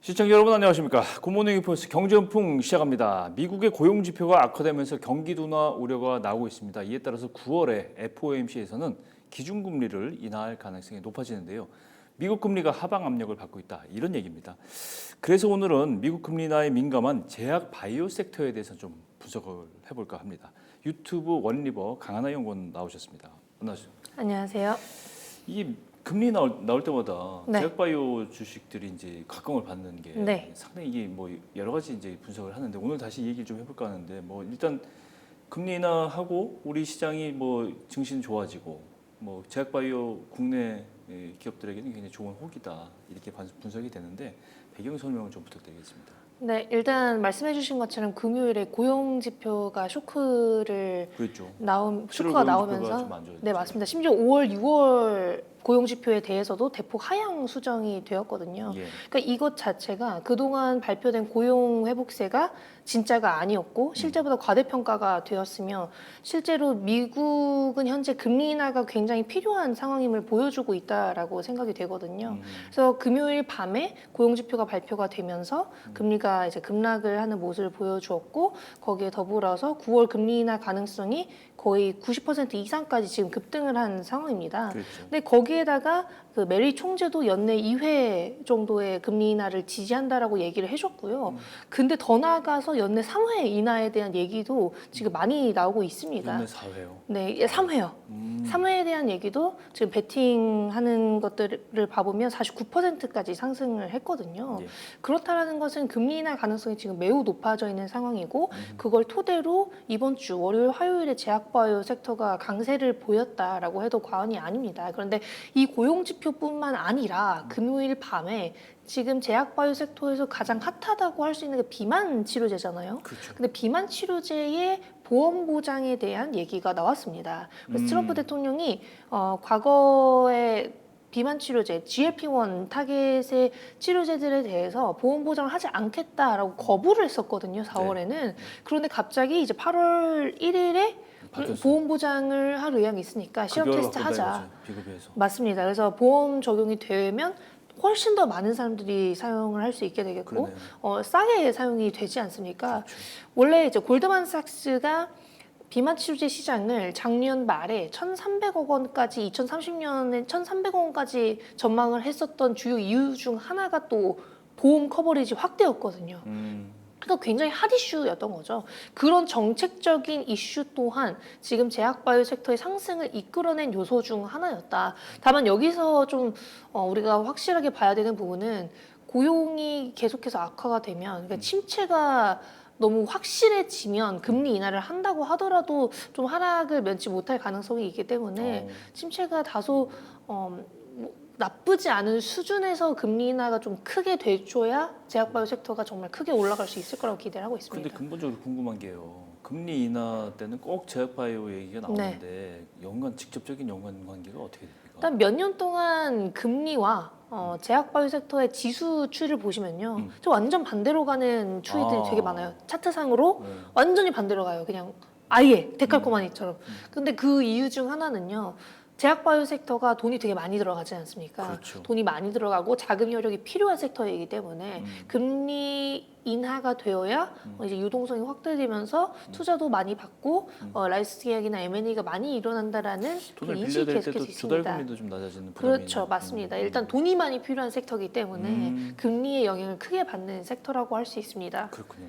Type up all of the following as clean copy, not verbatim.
시청자 여러분 안녕하십니까. 굿모닝 리포트 경제연풍 시작합니다. 미국의 고용지표가 악화되면서 경기 둔화 우려가 나오고 있습니다. 이에 따라서 9월에 FOMC에서는 기준금리를 인하할 가능성이 높아지는데요. 미국 금리가 하방 압력을 받고 있다. 이런 얘기입니다. 그래서 오늘은 미국 금리 인하에 민감한 제약 바이오 섹터에 대해서 좀 분석을 해볼까 합니다. 유튜브 원리버 강하나 연구원 나오셨습니다. 안녕하세요. 안녕하세요. 이 금리 나올 때마다 네. 제약바이오 주식들이 이제 각광을 받는 게 네. 상당히 이게 뭐 여러 가지 이제 분석을 하는데 오늘 다시 얘기를 좀 해볼까 하는데 뭐 일단 금리 인하하고 우리 시장이 뭐 증시 좋아지고 뭐 제약바이오 국내 기업들에게는 굉장히 좋은 호기다 이렇게 분석이 되는데 배경 설명을 좀 부탁드리겠습니다. 네, 일단 말씀해주신 것처럼 금요일에 고용 지표가 쇼크가 그렇죠. 나오면서 좀 안 좋아졌죠. 네, 맞습니다. 심지어 5월, 6월 고용 지표에 대해서도 대폭 하향 수정이 되었거든요. 예. 그러니까 이것 자체가 그동안 발표된 고용 회복세가 진짜가 아니었고 실제보다 과대평가가 되었으며 실제로 미국은 현재 금리 인하가 굉장히 필요한 상황임을 보여주고 있다라고 생각이 되거든요. 그래서 금요일 밤에 고용 지표가 발표가 되면서 금리가 이제 급락을 하는 모습을 보여주었고 거기에 더불어서 9월 금리 인하 가능성이 거의 90% 이상까지 지금 급등을 한 상황입니다. 그렇죠. 근데 거기에다가 그 메리 총재도 연내 2회 정도의 금리 인하를 지지한다라고 얘기를 해줬고요. 근데 더 나아가서 연내 3회 인하에 대한 얘기도 지금 많이 나오고 있습니다. 연내 4회요. 네, 3회요. 3회에 대한 얘기도 지금 베팅하는 것들을 봐보면 49%까지 상승을 했거든요. 예. 그렇다라는 것은 금리 인하 가능성이 지금 매우 높아져 있는 상황이고 그걸 토대로 이번 주 월요일, 화요일에 제약바이오 섹터가 강세를 보였다라고 해도 과언이 아닙니다. 그런데 이 고용 지표뿐만 아니라 금요일 밤에 지금 제약바이오 섹터에서 가장 핫하다고 할 수 있는 게 비만 치료제잖아요. 그렇죠. 근데 비만 치료제의 보험 보장에 대한 얘기가 나왔습니다. 그래서 트럼프 대통령이 과거에 비만 치료제, GLP-1 타겟의 치료제들에 대해서 보험 보장을 하지 않겠다라고 거부를 했었거든요. 4월에는. 그런데 갑자기 이제 8월 1일에 바뀌었어요. 보험 보장을 할 의향이 있으니까 시험 급여를 테스트 바꾼다 하자. 이거죠, 비급여에서. 맞습니다. 그래서 보험 적용이 되면 훨씬 더 많은 사람들이 사용을 할 수 있게 되겠고 싸게 사용이 되지 않습니까? 그렇죠. 원래 이제 골드만삭스가 비만 치료제 시장을 작년 말에 1,300억 원까지 2030년에 1,300억 원까지 전망을 했었던 주요 이유 중 하나가 또 보험 커버리지 확대였거든요. 그러니까 굉장히 핫 이슈였던 거죠. 그런 정책적인 이슈 또한 지금 제약바이오 섹터의 상승을 이끌어낸 요소 중 하나였다. 다만 여기서 좀 우리가 확실하게 봐야 되는 부분은 고용이 계속해서 악화가 되면 그러니까 침체가 너무 확실해지면 금리 인하를 한다고 하더라도 좀 하락을 면치 못할 가능성이 있기 때문에 침체가 다소 나쁘지 않은 수준에서 금리 인하가 좀 크게 돼줘야 제약바이오 섹터가 정말 크게 올라갈 수 있을 거라고 기대를 하고 있습니다. 근데 근본적으로 궁금한 게요. 금리 인하 때는 꼭 제약바이오 얘기가 나오는데 직접적인 연관관계가 어떻게 됩니까? 일단 몇 년 동안 금리와 제약바이오 섹터의 지수 추이를 보시면요. 저 완전 반대로 가는 추이들이 되게 많아요. 차트상으로 완전히 반대로 가요. 그냥 아예 데칼코마니처럼. 근데 그 이유 중 하나는요. 제약바이오 섹터가 돈이 되게 많이 들어가지 않습니까? 그렇죠. 돈이 많이 들어가고 자금 여력이 필요한 섹터이기 때문에 금리 인하가 되어야 이제 유동성이 확대되면서 투자도 많이 받고 라이센스 계약이나 M&A가 많이 일어난다라는 돈을 인식이 빌려야 될 계속해서 때도 있습니다. 조달금리도 좀 낮아지는 부담이 그렇죠, 있는. 맞습니다. 일단 돈이 많이 필요한 섹터이기 때문에 금리의 영향을 크게 받는 섹터라고 할 수 있습니다. 그렇군요.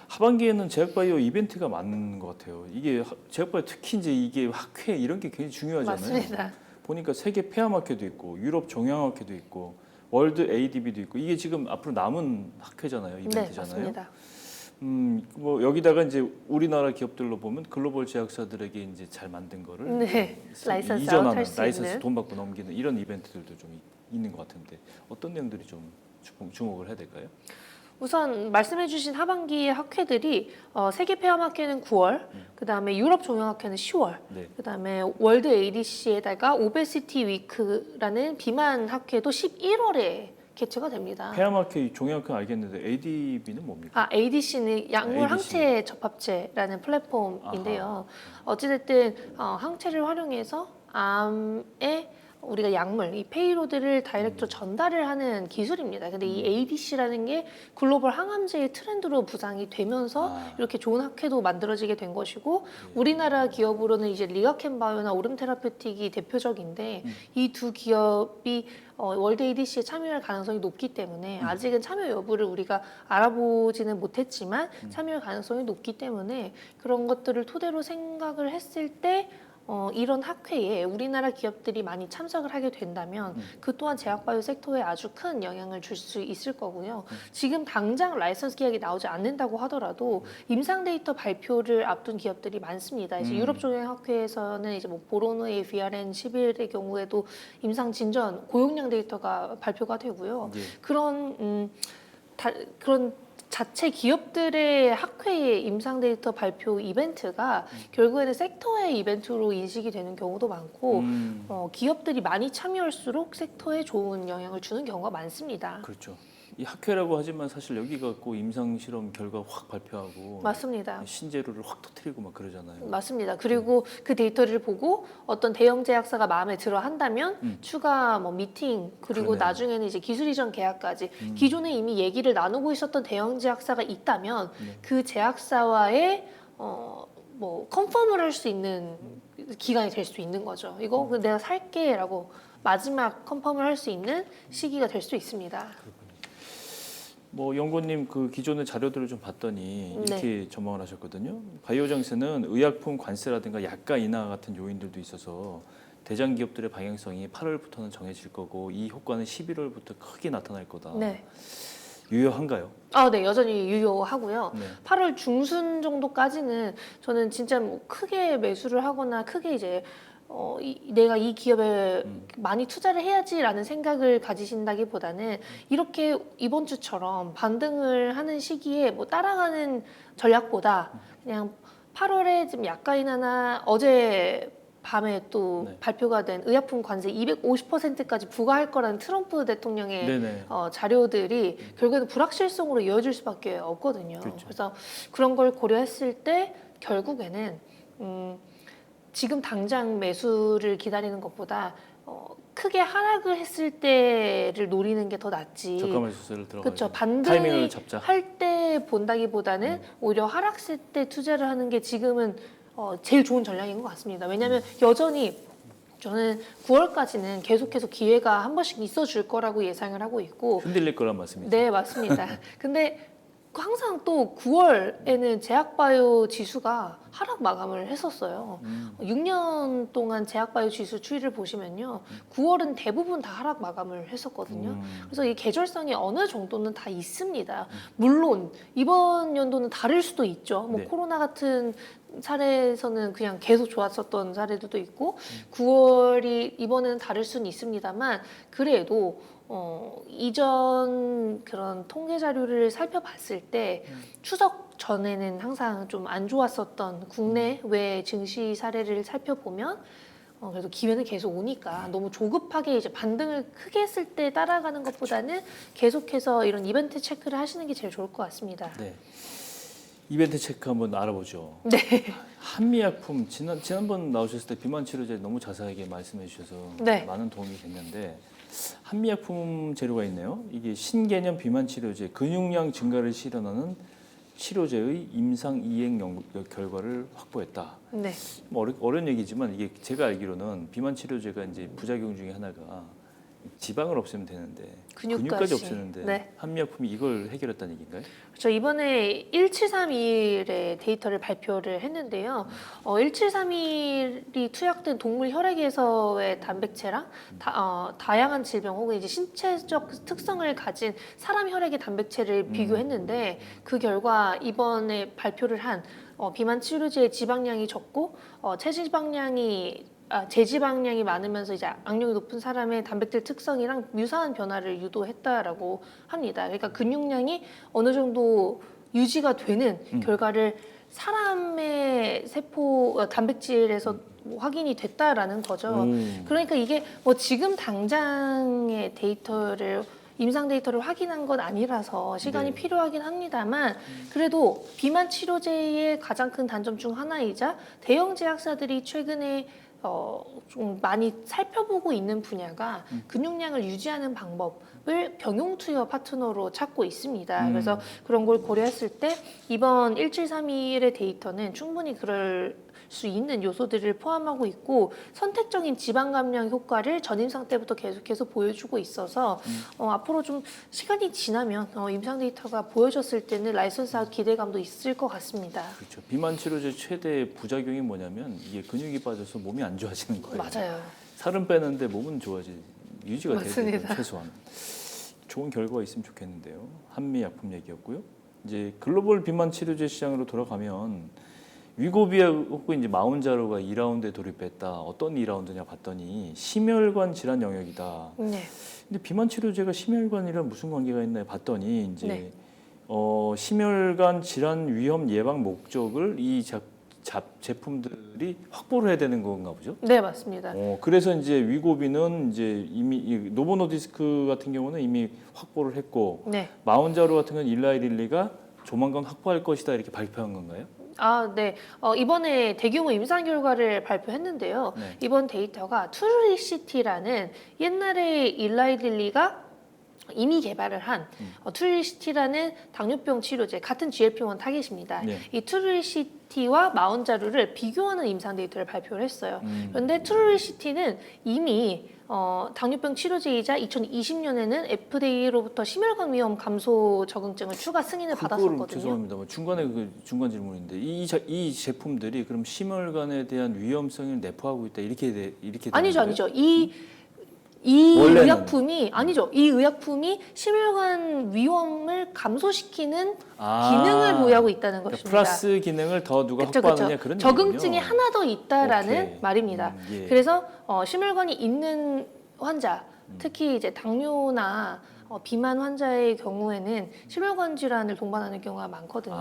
하반기에는 제약바이오 이벤트가 많은 것 같아요. 이게 제약바이오 특히 이제 이게 학회 이런 게 굉장히 중요하잖아요. 맞습니다. 보니까 세계 폐암학회도 있고 유럽 종양학회도 있고 월드 ADB도 있고 이게 지금 앞으로 남은 학회잖아요. 이벤트잖아요. 네, 맞습니다. 뭐 여기다가 이제 우리나라 기업들로 보면 글로벌 제약사들에게 이제 잘 만든 거를 네, 라이선스 이전하는 아웃할 수 라이선스 있는. 돈 받고 넘기는 이런 이벤트들도 좀 있는 것 같은데 어떤 내용들이 좀 주목을 해야 될까요? 우선 말씀해주신 하반기의 학회들이 세계 폐암학회는 9월, 그 다음에 유럽 종양학회는 10월, 네. 그 다음에 월드 ADC에다가 오베시티 위크라는 비만 학회도 11월에 개최가 됩니다. 폐암학회, 종양학회 알겠는데 ADB는 뭡니까? ADC는 약물 ADC. 항체 접합체라는 플랫폼인데요. 어찌됐든 항체를 활용해서 암의 우리가 약물, 이 페이로드를 다이렉트로 전달을 하는 기술입니다. 근데 이 ADC라는 게 글로벌 항암제의 트렌드로 부상이 되면서 이렇게 좋은 학회도 만들어지게 된 것이고, 우리나라 기업으로는 이제 리가켄바이오나 오름테라퓨틱이 대표적인데 이 두 기업이 월드 ADC에 참여할 가능성이 높기 때문에 아직은 참여 여부를 우리가 알아보지는 못했지만 참여할 가능성이 높기 때문에 그런 것들을 토대로 생각을 했을 때 이런 학회에 우리나라 기업들이 많이 참석을 하게 된다면 그 또한 제약바이오 섹터에 아주 큰 영향을 줄 수 있을 거고요. 지금 당장 라이선스 계약이 나오지 않는다고 하더라도 임상 데이터 발표를 앞둔 기업들이 많습니다. 이제 유럽 종양학회에서는 이제 뭐 보로노의 VRN 11의 경우에도 임상 진전 고용량 데이터가 발표가 되고요. 그런 자체 기업들의 학회의 임상 데이터 발표 이벤트가 결국에는 섹터의 이벤트로 인식이 되는 경우도 많고 기업들이 많이 참여할수록 섹터에 좋은 영향을 주는 경우가 많습니다. 그렇죠. 이 학회라고 하지만 사실 여기 갖고 임상 실험 결과 확 발표하고 맞습니다. 신재료를 확 터뜨리고 막 그러잖아요. 맞습니다. 그리고 그 데이터를 보고 어떤 대형 제약사가 마음에 들어 한다면 추가 뭐 미팅 그리고 그러네요. 나중에는 이제 기술 이전 계약까지 기존에 이미 얘기를 나누고 있었던 대형 제약사가 있다면 그 제약사와의 뭐 컨펌을 할 수 있는 기간이 될 수 있는 거죠. 이거 내가 살게라고 마지막 컨펌을 할 수 있는 시기가 될 수 있습니다. 뭐 연구님 그 기존의 자료들을 좀 봤더니 이렇게 전망을 하셨거든요. 바이오 장세는 의약품 관세라든가 약가 인하 같은 요인들도 있어서 대장 기업들의 방향성이 8월부터는 정해질 거고 이 효과는 11월부터 크게 나타날 거다. 네. 유효한가요? 네, 여전히 유효하고요. 네. 8월 중순 정도까지는 저는 진짜 뭐 크게 매수를 하거나 크게 이제 내가 이 기업에 많이 투자를 해야지라는 생각을 가지신다기보다는 이렇게 이번 주처럼 반등을 하는 시기에 뭐 따라가는 전략보다 그냥 8월에 좀 약가 인하나 어제 밤에 또 발표가 된 의약품 관세 250%까지 부과할 거라는 트럼프 대통령의 자료들이 결국에는 불확실성으로 이어질 수밖에 없거든요. 그렇죠. 그래서 그런 걸 고려했을 때 결국에는 지금 당장 매수를 기다리는 것보다 크게 하락을 했을 때를 노리는 게 더 낫지. 저가 매수세를 들어가죠. 그렇죠. 타이밍을 반등을 잡자. 할 때 본다기보다는 오히려 하락세 때 투자를 하는 게 지금은 제일 좋은 전략인 것 같습니다. 왜냐하면 여전히 저는 9월까지는 계속해서 기회가 한 번씩 있어줄 거라고 예상을 하고 있고 흔들릴 거란 말씀이죠. 네, 맞습니다. 근데 항상 또 9월에는 제약바이오 지수가 하락 마감을 했었어요. 6년 동안 제약바이오 지수 추이를 보시면요. 9월은 대부분 다 하락 마감을 했었거든요. 그래서 이 계절성이 어느 정도는 다 있습니다. 물론 이번 연도는 다를 수도 있죠. 뭐 코로나 같은 사례에서는 그냥 계속 좋았었던 사례도 있고 9월이 이번에는 다를 수는 있습니다만 그래도 이전 그런 통계 자료를 살펴봤을 때 추석 전에는 항상 좀 안 좋았었던 국내외 증시 사례를 살펴보면 그래도 기회는 계속 오니까 너무 조급하게 이제 반등을 크게 했을 때 따라가는 것보다는 계속해서 이런 이벤트 체크를 하시는 게 제일 좋을 것 같습니다. 네. 이벤트 체크 한번 알아보죠. 네. 한미약품 지난번 나오셨을 때 비만 치료제 너무 자세하게 말씀해 주셔서 많은 도움이 됐는데 한미약품 재료가 있네요. 이게 신개념 비만 치료제 근육량 증가를 실현하는 치료제의 임상 이행 결과를 확보했다. 네. 뭐 어려운 얘기지만 이게 제가 알기로는 비만 치료제가 이제 부작용 중에 하나가 지방을 없애면 되는데 근육까지 없애는데 한미약품이 이걸 해결했다는 얘기인가요? 그렇죠. 이번에 1731의 데이터를 발표를 했는데요. 1731이 투약된 동물 혈액에서의 단백체랑 다양한 질병 혹은 이제 신체적 특성을 가진 사람 혈액의 단백체를 비교했는데 그 결과 이번에 발표를 한 비만 치료제의 지방량이 적고 제지방량이 많으면서 이제 악력이 높은 사람의 단백질 특성이랑 유사한 변화를 유도했다라고 합니다. 그러니까 근육량이 어느 정도 유지가 되는 결과를 사람의 세포 단백질에서 확인이 됐다라는 거죠. 그러니까 이게 뭐 지금 당장의 데이터를 임상 데이터를 확인한 건 아니라서 시간이 필요하긴 합니다만 그래도 비만 치료제의 가장 큰 단점 중 하나이자 대형 제약사들이 최근에 좀 많이 살펴보고 있는 분야가 근육량을 유지하는 방법을 병용 투여 파트너로 찾고 있습니다. 그래서 그런 걸 고려했을 때 이번 1731의 데이터는 충분히 그럴 수 있는 요소들을 포함하고 있고 선택적인 지방 감량 효과를 전임상 때부터 계속해서 보여주고 있어서 앞으로 좀 시간이 지나면 임상 데이터가 보여졌을 때는 라이선스학 기대감도 있을 것 같습니다. 그렇죠. 비만 치료제 최대 부작용이 뭐냐면 이게 근육이 빠져서 몸이 안 좋아지는 거예요. 맞아요. 살은 빼는데 몸은 유지가 맞습니다. 되는 최소한 좋은 결과가 있으면 좋겠는데요. 한미 약품 얘기였고요. 이제 글로벌 비만 치료제 시장으로 돌아가면 위고비하고 이제 마운자로가 2라운드에 돌입했다. 어떤 2라운드냐 봤더니 심혈관 질환 영역이다. 네. 근데 비만 치료제가 심혈관이랑 무슨 관계가 있나 봤더니 이제 네. 심혈관 질환 위험 예방 목적을 이 제품들이 확보를 해야 되는 건가 보죠. 네, 맞습니다. 그래서 이제 위고비는 이제 이미 노보노디스크 같은 경우는 이미 확보를 했고 네. 마운자로 같은 경우는 일라이 릴리가 조만간 확보할 것이다 이렇게 발표한 건가요? 네. 이번에 대규모 임상 결과를 발표했는데요. 네. 이번 데이터가 투르리시티라는 옛날에 일라이 릴리가 이미 개발을 한 투르리시티라는 당뇨병 치료제 같은 GLP-1 타겟입니다. 네. 이 투르리시티와 마운자루를 비교하는 임상 데이터를 발표를 했어요. 그런데 투르리시티는 이미 당뇨병 치료제이자 2020년에는 FDA로부터 심혈관 위험 감소 적응증을 추가 승인을 받았었거든요. 죄송합니다. 중간에 중간 질문인데 이 제품들이 그럼 심혈관에 대한 위험성을 내포하고 있다 이렇게 되는 아니죠, 거예요? 아니죠. 이 원래는. 의약품이 아니죠. 이 의약품이 심혈관 위험을 감소시키는 기능을 보유하고 있다는 그러니까 것입니다. 플러스 기능을 더 누가 확보하느냐 그런 적응증이 얘기군요. 하나 더 있다라는 오케이. 말입니다. 예. 그래서 심혈관이 있는 환자, 특히 이제 당뇨나 비만 환자의 경우에는 심혈관 질환을 동반하는 경우가 많거든요.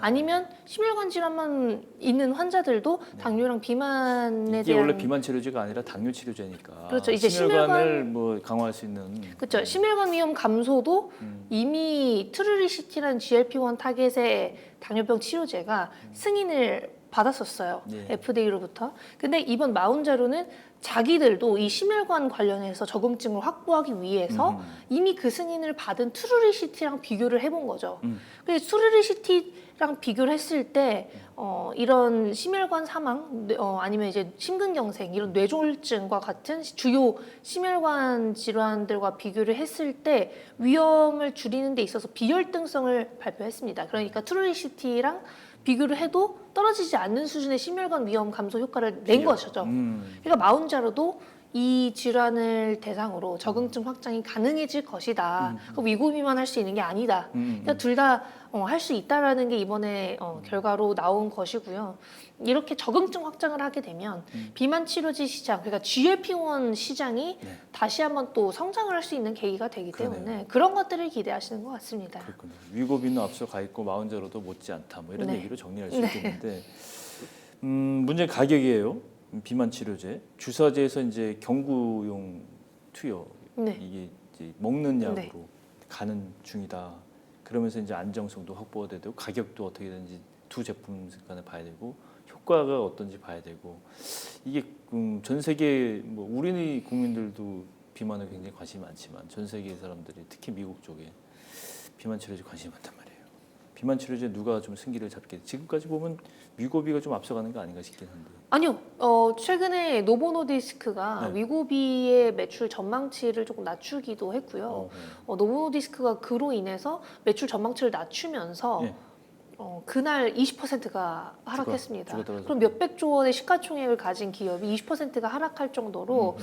아니면 심혈관 질환만 있는 환자들도 당뇨랑 비만에 이게 대한 원래 비만 치료제가 아니라 당뇨 치료제니까. 그렇죠. 이제 심혈관을 뭐 강화할 수 있는. 그렇죠. 심혈관 위험 감소도 이미 트루리시티라는 GLP-1 타겟의 당뇨병 치료제가 승인을 받았었어요. 예. FDA로부터. 근데 이번 마운자로는 자기들도 이 심혈관 관련해서 적응증을 확보하기 위해서 이미 그 승인을 받은 트루리시티랑 비교를 해본 거죠. 그래서 트루리시티랑 비교를 했을 때 이런 심혈관 사망 아니면 이제 심근경색 이런 뇌졸중과 같은 주요 심혈관 질환들과 비교를 했을 때 위험을 줄이는 데 있어서 비혈등성을 발표했습니다. 그러니까 트루리시티랑 비교를 해도 떨어지지 않는 수준의 심혈관 위험 감소 효과를 낸 것이죠. 그러니까 마운자로도 이 질환을 대상으로 적응증 확장이 가능해질 것이다. 위고비만 할 수 있는 게 아니다. 그러니까 둘 다 할 수 있다라는 게 이번에 결과로 나온 것이고요. 이렇게 적응증 확장을 하게 되면 비만 치료제 시장, 그러니까 GLP-1 시장이 다시 한번 또 성장을 할 수 있는 계기가 되기 때문에 그런 것들을 기대하시는 것 같습니다. 그렇군요. 위고비는 앞서 가 있고 마운자로도 못지 않다. 뭐 이런 얘기로 정리할 수 있겠는데 문제 가격이에요. 비만 치료제 주사제에서 이제 경구용 투여 이게 이제 먹는 약으로 가는 중이다. 그러면서 이제 안정성도 확보가 되고 가격도 어떻게 되는지 두 제품 간에 봐야 되고 효과가 어떤지 봐야 되고 이게 전 세계 뭐 우리 국민들도 비만에 굉장히 관심이 많지만 전 세계 사람들이 특히 미국 쪽에 비만 치료제 관심이 많단 말이에요. 비만 치료제 누가 좀 승기를 잡게 지금까지 보면 위고비가 좀 앞서가는 거 아닌가 싶긴 한데. 아니요. 최근에 노보노디스크가 위고비의 매출 전망치를 조금 낮추기도 했고요. 노보노디스크가 그로 인해서 매출 전망치를 낮추면서 그날 20%가 하락했습니다. 그럼 몇백조 원의 시가총액을 가진 기업이 20%가 하락할 정도로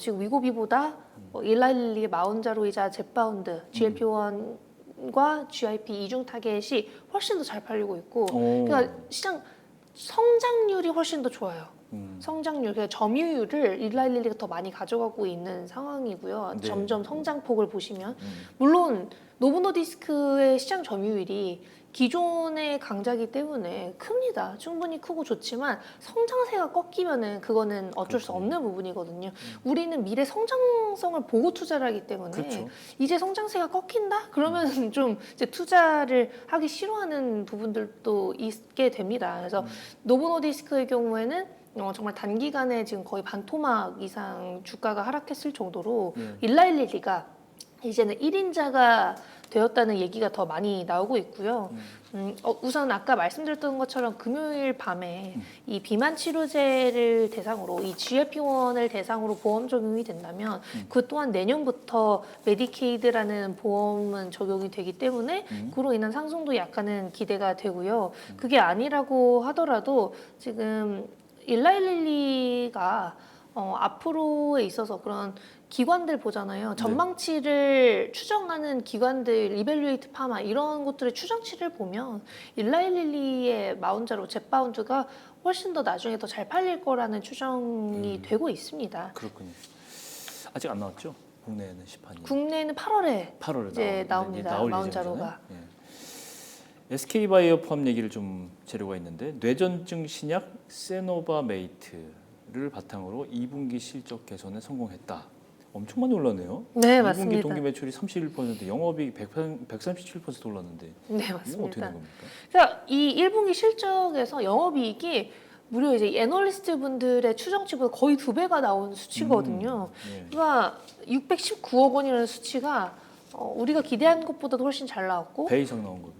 지금 위고비보다 일라일리의 마운자로이자 젯바운드, GLP-1과 GIP 이중 타겟이 훨씬 더 잘 팔리고 있고 그러니까 시장 성장률이 훨씬 더 좋아요. 성장률, 그러니까 점유율을 일라일리가 더 많이 가져가고 있는 상황이고요. 네. 점점 성장폭을 보시면 물론 노보노디스크의 시장 점유율이 기존의 강자기 때문에 큽니다. 충분히 크고 좋지만 성장세가 꺾이면은 그거는 어쩔 수 없는 부분이거든요. 우리는 미래 성장성을 보고 투자를 하기 때문에 그렇죠. 이제 성장세가 꺾인다? 그러면 좀 이제 투자를 하기 싫어하는 부분들도 있게 됩니다. 그래서 노보노디스크의 경우에는 정말 단기간에 지금 거의 반토막 이상 주가가 하락했을 정도로 네. 일라일리가 이제는 1인자가 되었다는 얘기가 더 많이 나오고 있고요. 우선 아까 말씀드렸던 것처럼 금요일 밤에 이 비만 치료제를 대상으로 이 GLP-1을 대상으로 보험 적용이 된다면 그 또한 내년부터 메디케이드라는 보험은 적용이 되기 때문에 그로 인한 상승도 약간은 기대가 되고요. 그게 아니라고 하더라도 지금 일라일리가 앞으로에 있어서 그런 기관들 보잖아요. 전망치를 추정하는 기관들, 리벨루에이트 파마 이런 것들의 추정치를 보면 일라일리의 마운자로 젯바운드가 훨씬 더 나중에 더 잘 팔릴 거라는 추정이 되고 있습니다. 그렇군요. 아직 안 나왔죠? 국내에는 시판이. 국내는 8월에 8월에 이제 나옵니다. 나올 마운자로가. 예정이잖아요. 예. SK바이오팜 얘기를 좀 재료가 있는데 뇌전증 신약 세노바메이트를 바탕으로 2분기 실적 개선에 성공했다. 엄청 많이 올랐네요. 네, 2분기 맞습니다. 동기 매출이 31%, 영업이익 137% 올랐는데 네, 이건 어떻게 된 맞습니다. 겁니까? 그러니까 이 1분기 실적에서 영업이익이 무려 이제 애널리스트 분들의 추정치보다 거의 2배가 나온 수치거든요. 예. 그러니까 619억 원이라는 수치가 우리가 기대한 것보다도 훨씬 잘 나왔고, 배 이상 나온 거죠.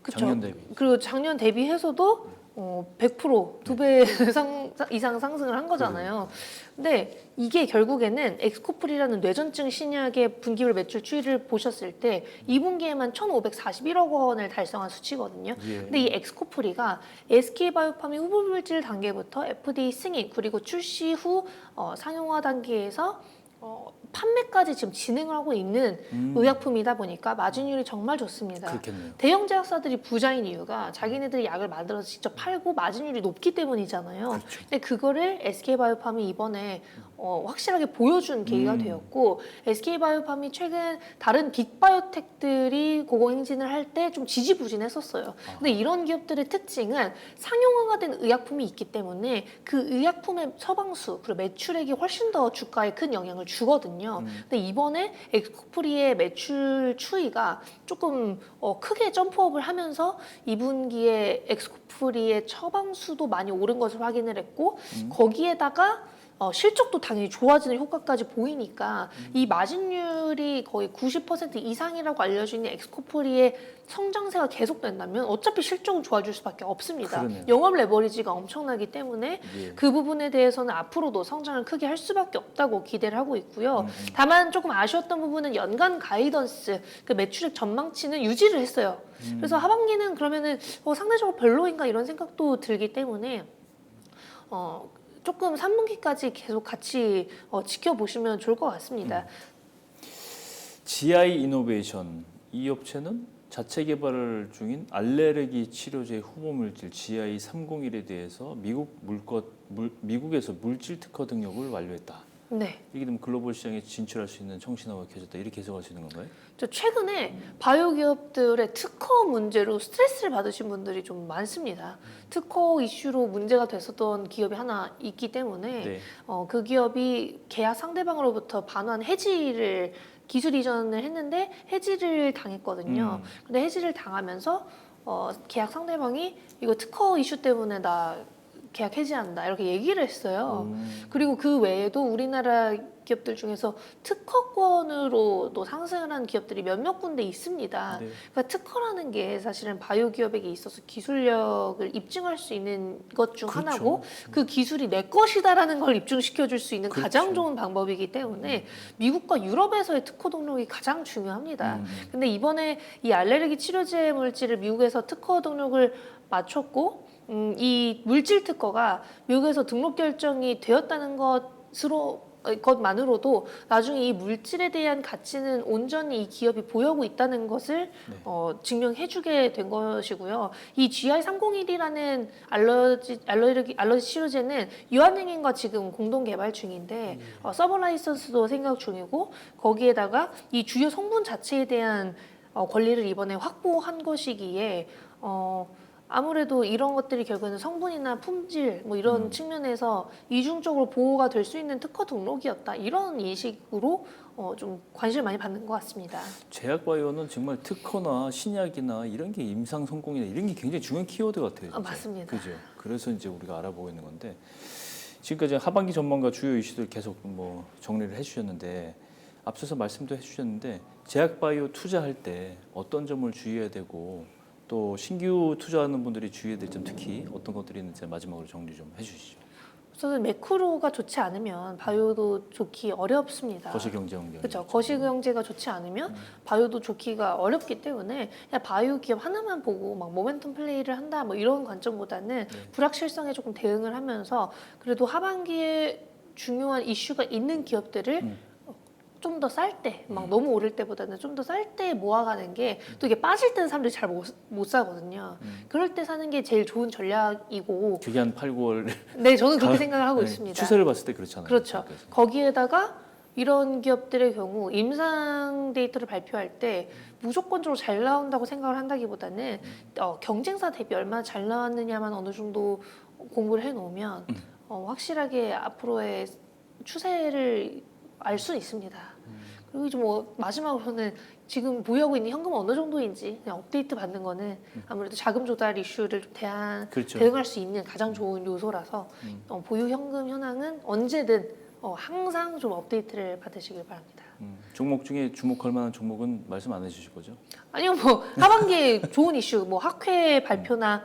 그쵸? 작년 대비. 그리고 작년 대비해서도 100% 2배 이상 상승을 한 거잖아요. 근데 이게 결국에는 엑스코플이라는 뇌전증 신약의 분기별 매출 추이를 보셨을 때 2분기에만 1,541억 원을 달성한 수치거든요. 예. 근데 이 엑스코플이가 SK바이오팜이 후보 물질 단계부터 FDA 승인 그리고 출시 후 상용화 단계에서 판매까지 지금 진행을 하고 있는 의약품이다 보니까 마진율이 정말 좋습니다. 그렇겠네요. 대형 제약사들이 부자인 이유가 자기네들이 약을 만들어서 직접 팔고 마진율이 높기 때문이잖아요. 그렇죠. 근데 그거를 SK바이오팜이 이번에 확실하게 보여준 계기가 되었고 SK바이오팜이 최근 다른 빅바이오텍들이 고공행진을 할 때 좀 지지부진했었어요. 근데 이런 기업들의 특징은 상용화가 된 의약품이 있기 때문에 그 의약품의 처방수 그리고 매출액이 훨씬 더 주가에 큰 영향을 주거든요. 근데 이번에 엑스코프리의 매출 추이가 조금 크게 점프업을 하면서 2분기에 엑스코프리의 처방수도 많이 오른 것을 확인을 했고 거기에다가 실적도 당연히 좋아지는 효과까지 보이니까 이 마진율이 거의 90% 이상이라고 알려져 있는 엑스코프리의 성장세가 계속된다면 어차피 실적은 좋아질 수밖에 없습니다. 그러네요. 영업 레버리지가 엄청나기 때문에 예. 그 부분에 대해서는 앞으로도 성장을 크게 할 수밖에 없다고 기대를 하고 있고요. 다만 조금 아쉬웠던 부분은 연간 가이던스, 그 매출액 전망치는 유지를 했어요. 그래서 하반기는 그러면은 상대적으로 별로인가 이런 생각도 들기 때문에 조금 3분기까지 계속 같이 지켜보시면 좋을 것 같습니다. GI 이노베이션 이 업체는 자체 개발 중인 알레르기 치료제 후보 물질 GI301에 대해서 미국에서 물질 특허 등록을 완료했다. 네. 이게 되면 글로벌 시장에 진출할 수 있는 청신호가 켜졌다. 이렇게 해석할 수 있는 건가요? 최근에 바이오 기업들의 특허 문제로 스트레스를 받으신 분들이 좀 많습니다. 특허 이슈로 문제가 됐었던 기업이 하나 있기 때문에 네. 그 기업이 계약 상대방으로부터 반환 해지를 기술 이전을 했는데 해지를 당했거든요. 근데 해지를 당하면서 계약 상대방이 이거 특허 이슈 때문에 나 계약 해지한다 이렇게 얘기를 했어요. 그리고 그 외에도 우리나라 기업들 중에서 특허권으로도 상승을 한 기업들이 몇몇 군데 있습니다. 네. 그러니까 특허라는 게 사실은 바이오 기업에게 있어서 기술력을 입증할 수 있는 것 중 그렇죠. 하나고 그 기술이 내 것이다라는 걸 입증시켜 줄 수 있는 그렇죠. 가장 좋은 방법이기 때문에 미국과 유럽에서의 특허 등록이 가장 중요합니다. 근데 이번에 이 알레르기 치료제 물질을 미국에서 특허 등록을 마쳤고 이 물질 특허가 미국에서 등록 결정이 되었다는 것만으로도 나중에 이 물질에 대한 가치는 온전히 이 기업이 보유하고 있다는 것을 증명해주게 된 것이고요. 이 GI301이라는 알러지 치료제는 유한행인과 지금 공동 개발 중인데 서버 라이선스도 생각 중이고 거기에다가 이 주요 성분 자체에 대한 권리를 이번에 확보한 것이기에 아무래도 이런 것들이 결국에는 성분이나 품질 뭐 이런 측면에서 이중적으로 보호가 될 수 있는 특허 등록이었다 이런 인식으로 좀 관심을 많이 받는 것 같습니다. 제약바이오는 정말 특허나 신약이나 이런 게 임상 성공이나 이런 게 굉장히 중요한 키워드 같아요. 진짜. 맞습니다. 그죠? 그래서 이제 우리가 알아보고 있는 건데 지금까지 하반기 전망과 주요 이슈들 계속 뭐 정리를 해주셨는데 앞서서 말씀도 해주셨는데 제약바이오 투자할 때 어떤 점을 주의해야 되고 또 신규 투자하는 분들이 주의해야 될 점 특히 어떤 것들이 있는지 마지막으로 정리 좀 해주시죠. 우선은 매크로가 좋지 않으면 바이오도 좋기 어렵습니다. 거시경제 환경. 그렇죠. 거시경제가 좋지 않으면 바이오도 좋기가 어렵기 때문에 그냥 바이오 기업 하나만 보고 막 모멘텀 플레이를 한다 뭐 이런 관점보다는 불확실성에 조금 대응을 하면서 그래도 하반기에 중요한 이슈가 있는 기업들을 좀 더 쌀 때, 막 너무 오를 때보다는 좀 더 쌀 때 모아가는 게 또 이게 빠질 때는 사람들이 잘 못 사거든요. 그럴 때 사는 게 제일 좋은 전략이고. 그게 한 8, 9월. 네, 저는 그렇게 생각을 하고 있습니다. 추세를 봤을 때 그렇잖아요. 그렇죠. 거기에다가 이런 기업들의 경우 임상 데이터를 발표할 때 무조건적으로 잘 나온다고 생각을 한다기보다는 경쟁사 대비 얼마나 잘 나왔느냐만 어느 정도 공부를 해놓으면 확실하게 앞으로의 추세를 알 수 있습니다. 그리고 이제 뭐 마지막으로는 지금 보유하고 있는 현금은 어느 정도인지 그냥 업데이트 받는 거는 아무래도 자금 조달 이슈를 좀 그렇죠. 대응할 수 있는 가장 좋은 요소라서 보유 현금 현황은 언제든 항상 좀 업데이트를 받으시길 바랍니다. 종목 중에 주목할 만한 종목은 말씀 안 해주실 거죠? 아니요, 뭐 하반기에 좋은 이슈, 뭐 학회 발표나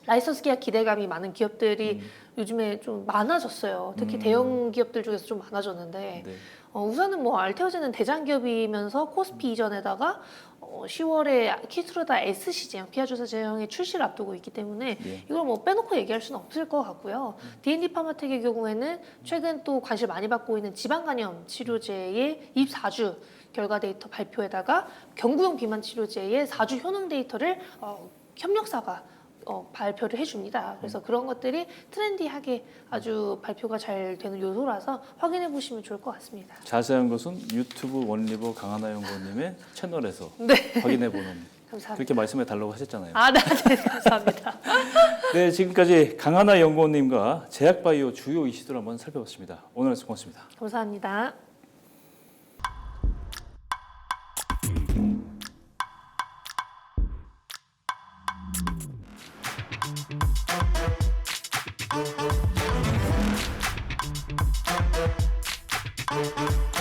라이선스 계약 기대감이 많은 기업들이 요즘에 좀 많아졌어요. 특히 대형 기업들 중에서 좀 많아졌는데 네. 우선은 뭐 알테오젠은 대장 기업이면서 코스피 이전에다가 10월에 키트루다 SC 제형, 피아주사 제형의 출시를 앞두고 있기 때문에 예. 이걸 뭐 빼놓고 얘기할 수는 없을 것 같고요. D&D 파마텍의 경우에는 최근 또 관심 많이 받고 있는 지방간염 치료제의 24주 결과 데이터 발표에다가 경구용 비만 치료제의 4주 효능 데이터를 협력사가 발표를 해줍니다. 그래서 그런 것들이 트렌디하게 아주 발표가 잘 되는 요소라서 확인해 보시면 좋을 것 같습니다. 자세한 것은 유튜브 원리버 강하나 연구원님의 채널에서 네. 확인해 보는. 감사합니다. 그렇게 말씀해 달라고 하셨잖아요. 네, 감사합니다. 네, 지금까지 강하나 연구원님과 제약바이오 주요 이슈들 한번 살펴봤습니다. 오늘 말씀 고맙습니다. 감사합니다. Thank you.